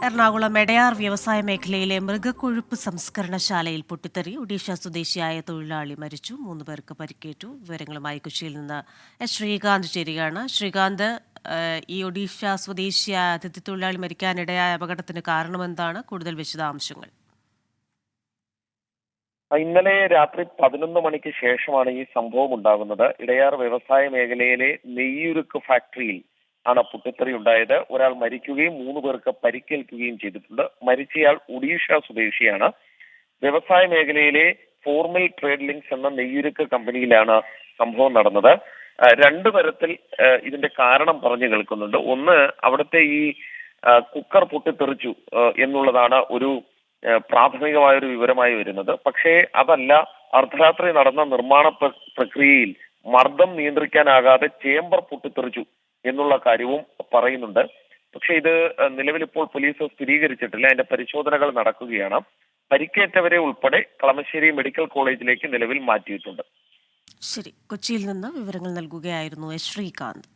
എറണാകുളം എടയാർ വ്യവസായ മേഖലയിലെ മൃഗക്കൊഴുപ്പ് സംസ്കരണശാലയിൽ പൊട്ടിത്തെറി. ഒഡീഷ സ്വദേശിയായ തൊഴിലാളി മരിച്ചു. 3 പേർക്ക് പരിക്കേറ്റു. വിവരങ്ങളുമായി കൊച്ചിയിൽ നിന്ന് ശ്രീകാന്ത് ചേരുകയാണ്. ശ്രീകാന്ത്, ഈ ഒഡീഷ സ്വദേശിയായ അതിഥി തൊഴിലാളി മരിക്കാനിടയായ അപകടത്തിന് കാരണമെന്താണ്? കൂടുതൽ വിശദാംശങ്ങൾ. ഇന്നലെ രാത്രി 11 മണിക്ക് ശേഷമാണ് ഈ സംഭവം ഉണ്ടാകുന്നത്. ഇടയാർ വ്യവസായ മേഖലയിലെ നെയ്യുരുക്ക് ഫാക്ടറിയിൽ ആണ് പൊട്ടിത്തെറി ഉണ്ടായത്. ഒരാൾ മരിക്കുകയും 3 പേർക്ക് പരിക്കേൽക്കുകയും ചെയ്തിട്ടുണ്ട്. മരിച്ചയാൾ ഒഡീഷ സ്വദേശിയാണ്. വ്യവസായ മേഖലയിലെ ഫോർമൽ ട്രേഡ് ലിങ്ക്സ് എന്ന നെയ്യുരുക്ക് കമ്പനിയിലാണ് സംഭവം നടന്നത്. 2 തരത്തിൽ ഇതിന്റെ കാരണം പറഞ്ഞു കേൾക്കുന്നുണ്ട്. ഒന്ന്, അവിടുത്തെ ഈ കുക്കർ പൊട്ടിത്തെറിച്ചു എന്നുള്ളതാണ് ഒരു പ്രാഥമികമായ ഒരു വിവരമായി വരുന്നത്. പക്ഷേ അതല്ല, അർദ്ധരാത്രി നടന്ന നിർമ്മാണ പ്രക്രിയയിൽ മർദ്ദം നിയന്ത്രിക്കാനാകാതെ ചേംബർ പൊട്ടിത്തെറിച്ചു എന്നുള്ള കാര്യവും പറയുന്നുണ്ട്. പക്ഷെ ഇത് നിലവിൽ ഇപ്പോൾ പോലീസ് സ്ഥിരീകരിച്ചിട്ടില്ല. അതിന്റെ പരിശോധനകൾ നടക്കുകയാണ്. പരിക്കേറ്റവരെ ഉൾപ്പെടെ കളമശ്ശേരി മെഡിക്കൽ കോളേജിലേക്ക് നിലവിൽ മാറ്റിയിട്ടുണ്ട്. ശരി, കൊച്ചിയിൽ നിന്ന് വിവരങ്ങൾ നൽകുകയായിരുന്നു ശ്രീകാന്ത്.